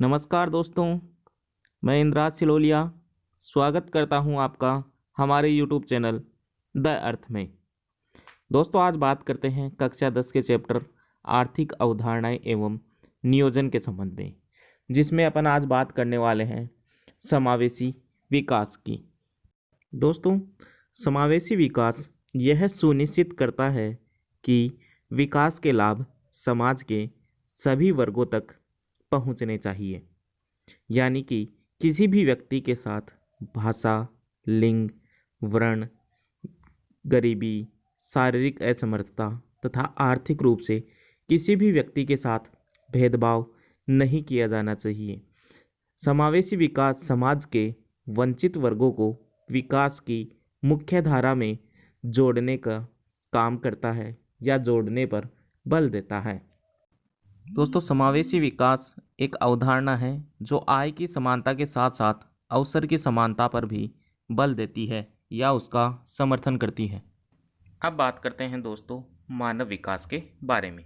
नमस्कार दोस्तों, मैं इंद्राज सिलोलिया स्वागत करता हूं आपका हमारे यूट्यूब चैनल द अर्थ में। दोस्तों, आज बात करते हैं कक्षा 10 के चैप्टर आर्थिक अवधारणाएं एवं नियोजन के संबंध में, जिसमें अपन आज बात करने वाले हैं समावेशी विकास की। दोस्तों, समावेशी विकास यह सुनिश्चित करता है कि विकास के लाभ समाज के सभी वर्गों तक पहुंचने चाहिए, यानी कि किसी भी व्यक्ति के साथ भाषा, लिंग, वर्ण, गरीबी, शारीरिक असमर्थता तथा आर्थिक रूप से किसी भी व्यक्ति के साथ भेदभाव नहीं किया जाना चाहिए। समावेशी विकास समाज के वंचित वर्गों को विकास की मुख्य धारा में जोड़ने का काम करता है या जोड़ने पर बल देता है। दोस्तों, समावेशी विकास एक अवधारणा है जो आय की समानता के साथ साथ अवसर की समानता पर भी बल देती है या उसका समर्थन करती है। अब बात करते हैं दोस्तों मानव विकास के बारे में।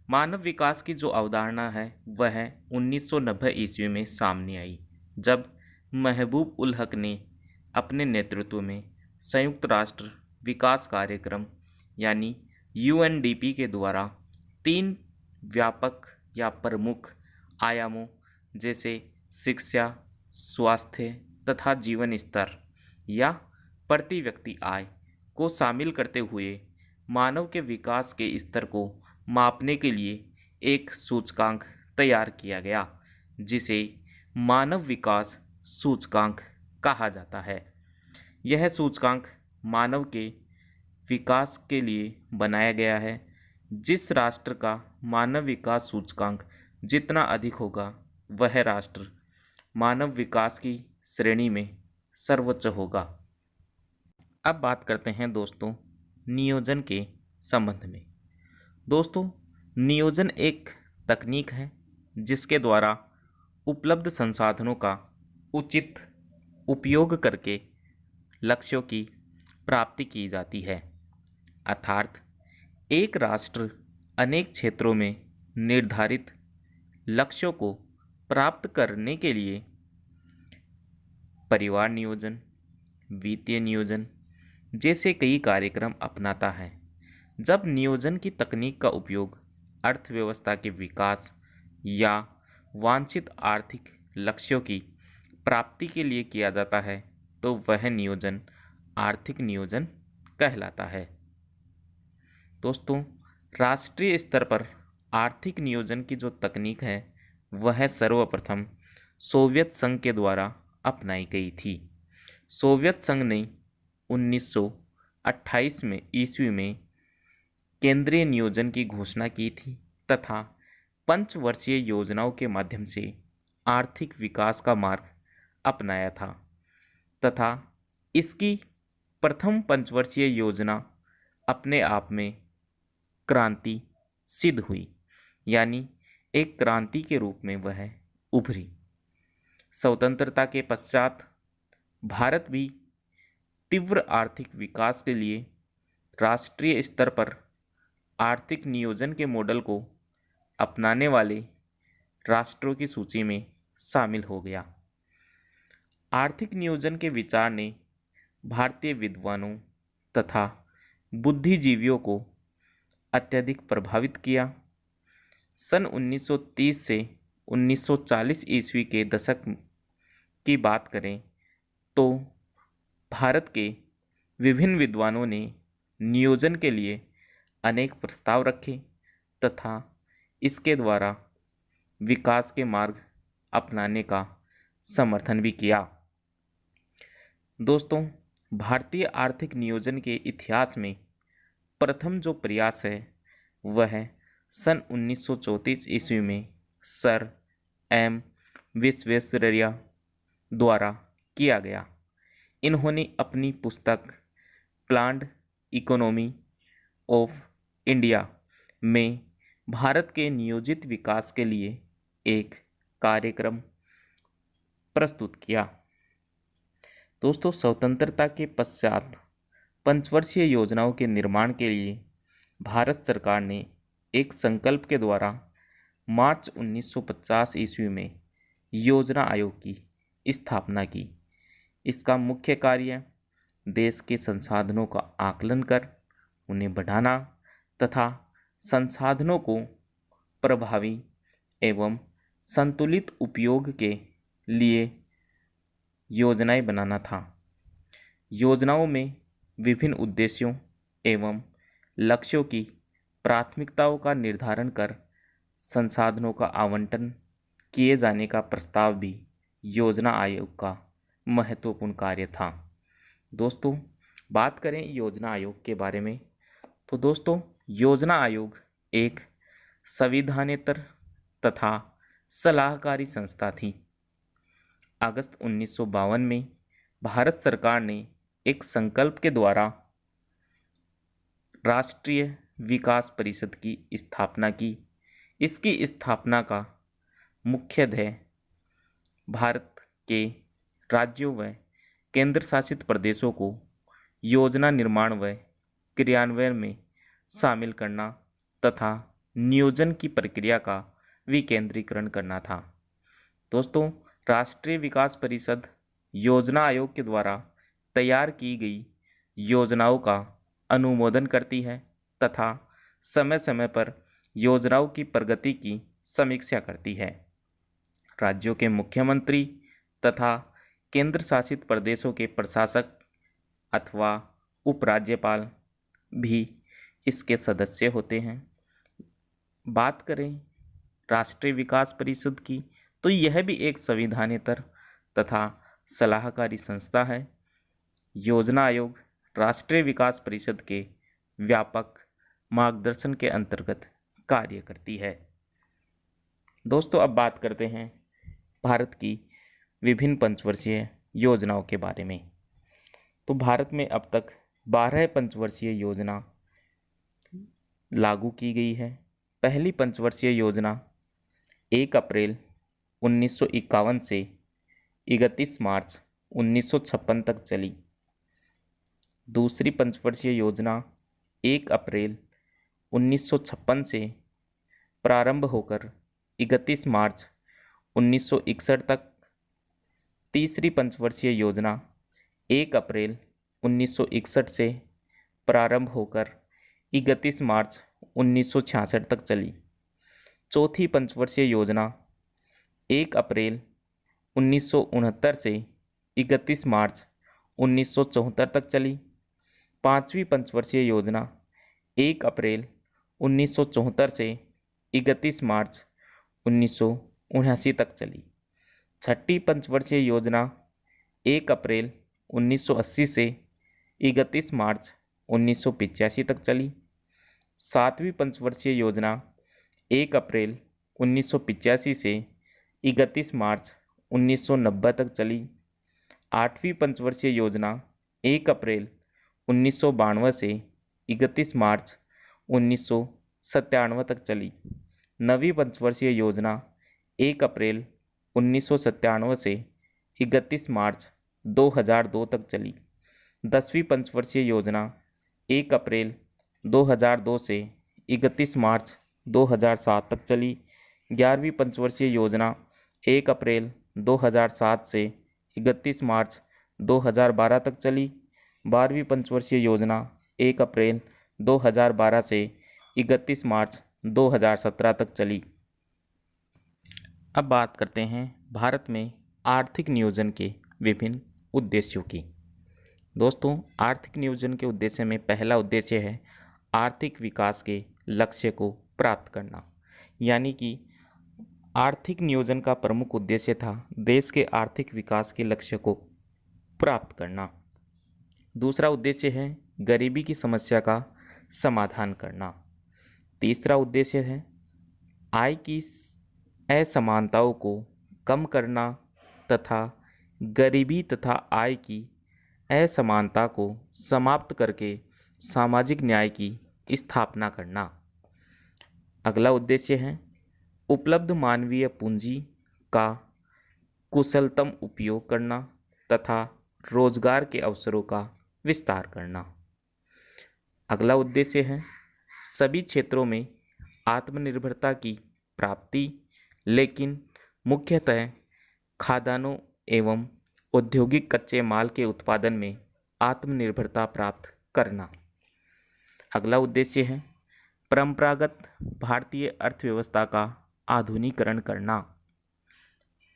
मानव विकास की जो अवधारणा है वह 1990 ईस्वी में सामने आई, जब महबूब उल हक ने अपने नेतृत्व में संयुक्त राष्ट्र विकास कार्यक्रम यानी यूएनडीपी के द्वारा 3 व्यापक या प्रमुख आयामों जैसे शिक्षा, स्वास्थ्य तथा जीवन स्तर या प्रति व्यक्ति आय को शामिल करते हुए मानव के विकास के स्तर को मापने के लिए एक सूचकांक तैयार किया गया, जिसे मानव विकास सूचकांक कहा जाता है। यह सूचकांक मानव के विकास के लिए बनाया गया है। जिस राष्ट्र का मानव विकास सूचकांक जितना अधिक होगा, वह राष्ट्र मानव विकास की श्रेणी में सर्वोच्च होगा। अब बात करते हैं दोस्तों नियोजन के संबंध में। दोस्तों, नियोजन एक तकनीक है जिसके द्वारा उपलब्ध संसाधनों का उचित उपयोग करके लक्ष्यों की प्राप्ति की जाती है। अर्थात एक राष्ट्र अनेक क्षेत्रों में निर्धारित लक्ष्यों को प्राप्त करने के लिए परिवार नियोजन, वित्तीय नियोजन जैसे कई कार्यक्रम अपनाता है। जब नियोजन की तकनीक का उपयोग अर्थव्यवस्था के विकास या वांछित आर्थिक लक्ष्यों की प्राप्ति के लिए किया जाता है, तो वह नियोजन आर्थिक नियोजन कहलाता है। दोस्तों, राष्ट्रीय स्तर पर आर्थिक नियोजन की जो तकनीक है वह सर्वप्रथम सोवियत संघ के द्वारा अपनाई गई थी। सोवियत संघ ने 1928 में ईस्वी में केंद्रीय नियोजन की घोषणा की थी तथा पंचवर्षीय योजनाओं के माध्यम से आर्थिक विकास का मार्ग अपनाया था तथा इसकी प्रथम पंचवर्षीय योजना अपने आप में क्रांति सिद्ध हुई, यानी एक क्रांति के रूप में वह उभरी। स्वतंत्रता के पश्चात भारत भी तीव्र आर्थिक विकास के लिए राष्ट्रीय स्तर पर आर्थिक नियोजन के मॉडल को अपनाने वाले राष्ट्रों की सूची में शामिल हो गया। आर्थिक नियोजन के विचार ने भारतीय विद्वानों तथा बुद्धिजीवियों को अत्यधिक प्रभावित किया। सन 1930 से 1940 ईस्वी के दशक की बात करें तो भारत के विभिन्न विद्वानों ने नियोजन के लिए अनेक प्रस्ताव रखे तथा इसके द्वारा विकास के मार्ग अपनाने का समर्थन भी किया। दोस्तों, भारतीय आर्थिक नियोजन के इतिहास में प्रथम जो प्रयास है वह सन 1934 ईस्वी में सर एम विश्वेश्वरैया द्वारा किया गया। इन्होंने अपनी पुस्तक प्लान्ड इकोनॉमी ऑफ इंडिया में भारत के नियोजित विकास के लिए एक कार्यक्रम प्रस्तुत किया। दोस्तों, स्वतंत्रता के पश्चात पंचवर्षीय योजनाओं के निर्माण के लिए भारत सरकार ने एक संकल्प के द्वारा मार्च 1950 ईस्वी में योजना आयोग की स्थापना की। इसका मुख्य कार्य देश के संसाधनों का आकलन कर उन्हें बढ़ाना तथा संसाधनों को प्रभावी एवं संतुलित उपयोग के लिए योजनाएं बनाना था। योजनाओं में विभिन्न उद्देश्यों एवं लक्ष्यों की प्राथमिकताओं का निर्धारण कर संसाधनों का आवंटन किए जाने का प्रस्ताव भी योजना आयोग का महत्वपूर्ण कार्य था। दोस्तों, बात करें योजना आयोग के बारे में तो दोस्तों, योजना आयोग एक संविधानेतर तथा सलाहकारी संस्था थी। अगस्त 1952 में भारत सरकार ने एक संकल्प के द्वारा राष्ट्रीय विकास परिषद की स्थापना की। इसकी स्थापना का मुख्य ध्येय भारत के राज्यों व केंद्र शासित प्रदेशों को योजना निर्माण व क्रियान्वयन में शामिल करना तथा नियोजन की प्रक्रिया का विकेंद्रीकरण करना था। दोस्तों, राष्ट्रीय विकास परिषद योजना आयोग के द्वारा तैयार की गई योजनाओं का अनुमोदन करती है तथा समय समय पर योजनाओं की प्रगति की समीक्षा करती है। राज्यों के मुख्यमंत्री तथा केंद्र शासित प्रदेशों के प्रशासक अथवा उपराज्यपाल भी इसके सदस्य होते हैं। बात करें राष्ट्रीय विकास परिषद की तो यह भी एक संविधानेतर तथा सलाहकारी संस्था है। योजना आयोग राष्ट्रीय विकास परिषद के व्यापक मार्गदर्शन के अंतर्गत कार्य करती है। दोस्तों, अब बात करते हैं भारत की विभिन्न पंचवर्षीय योजनाओं के बारे में। तो भारत में अब तक 12 पंचवर्षीय योजना लागू की गई है। पहली पंचवर्षीय योजना 1 अप्रैल 1951 से 31 मार्च 1956 तक चली। दूसरी पंचवर्षीय योजना 1 अप्रैल 1956 से प्रारंभ होकर 31 मार्च 1961 तक। तीसरी पंचवर्षीय योजना 1 अप्रैल 1961 से प्रारंभ होकर 31 मार्च 1966 तक चली। चौथी पंचवर्षीय योजना 1 अप्रैल 1969 से 31 मार्च 1974 तक चली। पांचवी पंचवर्षीय योजना 1 अप्रैल 1974 से 31 मार्च 1979 तक चली। छठी पंचवर्षीय योजना 1 अप्रैल 1980 से 31 मार्च 1985 तक चली। सातवीं पंचवर्षीय योजना 1 अप्रैल 1985 से 31 मार्च 1990 तक चली। आठवीं पंचवर्षीय योजना 1 अप्रैल 1992 से 31 मार्च 1997 तक चली। नवीं पंचवर्षीय योजना 1 अप्रैल 1997 से 31 मार्च 2002 तक चली। 10वीं पंचवर्षीय योजना 1 अप्रैल 2002 से 31 मार्च 2007 तक चली। 11वीं पंचवर्षीय योजना 1 अप्रैल 2007 से 31 मार्च 2012 तक चली। 12वीं पंचवर्षीय योजना 1 अप्रैल 2012 से 31 मार्च 2017 तक चली। अब बात करते हैं भारत में आर्थिक नियोजन के विभिन्न उद्देश्यों की। दोस्तों, आर्थिक नियोजन के उद्देश्य में पहला उद्देश्य है आर्थिक विकास के लक्ष्य को प्राप्त करना। यानी कि आर्थिक नियोजन का प्रमुख उद्देश्य था देश के आर्थिक विकास के लक्ष्य को प्राप्त करना। दूसरा उद्देश्य है गरीबी की समस्या का समाधान करना। तीसरा उद्देश्य है आय की असमानताओं को कम करना तथा गरीबी तथा आय की असमानता को समाप्त करके सामाजिक न्याय की स्थापना करना। अगला उद्देश्य है उपलब्ध मानवीय पूंजी का कुशलतम उपयोग करना तथा रोजगार के अवसरों का विस्तार करना। अगला उद्देश्य है सभी क्षेत्रों में आत्मनिर्भरता की प्राप्ति, लेकिन मुख्यतः खाद्यान्नों एवं औद्योगिक कच्चे माल के उत्पादन में आत्मनिर्भरता प्राप्त करना। अगला उद्देश्य है परंपरागत भारतीय अर्थव्यवस्था का आधुनिकीकरण करना।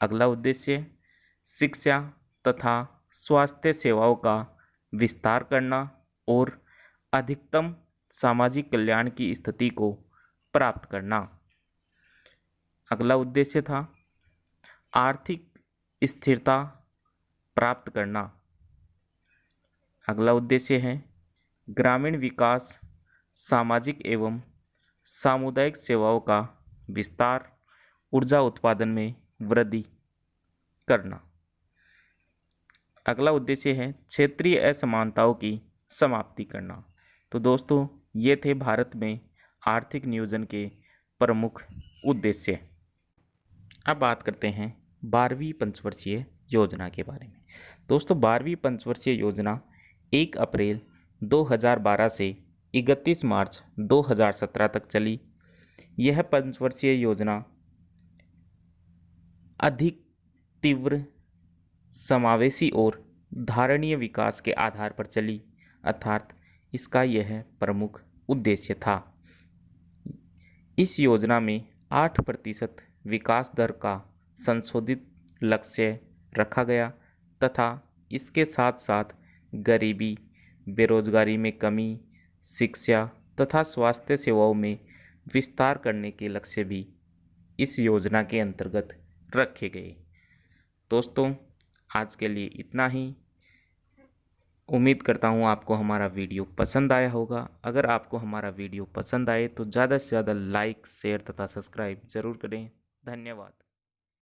अगला उद्देश्य शिक्षा तथा स्वास्थ्य सेवाओं का विस्तार करना और अधिकतम सामाजिक कल्याण की स्थिति को प्राप्त करना। अगला उद्देश्य था आर्थिक स्थिरता प्राप्त करना। अगला उद्देश्य है ग्रामीण विकास, सामाजिक एवं सामुदायिक सेवाओं का विस्तार, ऊर्जा उत्पादन में वृद्धि करना। अगला उद्देश्य है क्षेत्रीय असमानताओं की समाप्ति करना। तो दोस्तों ये थे भारत में आर्थिक नियोजन के प्रमुख उद्देश्य। अब बात करते हैं 12वीं पंचवर्षीय योजना के बारे में। दोस्तों 12वीं पंचवर्षीय योजना 1 अप्रैल 2012 से 31 मार्च 2017 तक चली। यह पंचवर्षीय योजना अधिक तीव्र, समावेशी और धारणीय विकास के आधार पर चली, अर्थात इसका यह प्रमुख उद्देश्य था। इस योजना में 8% विकास दर का संशोधित लक्ष्य रखा गया तथा इसके साथ साथ गरीबी, बेरोजगारी में कमी, शिक्षा तथा स्वास्थ्य सेवाओं में विस्तार करने के लक्ष्य भी इस योजना के अंतर्गत रखे गए। दोस्तों आज के लिए इतना ही। उम्मीद करता हूँ आपको हमारा वीडियो पसंद आया होगा। अगर आपको हमारा वीडियो पसंद आए तो ज़्यादा से ज़्यादा लाइक, शेयर तथा सब्सक्राइब ज़रूर करें। धन्यवाद।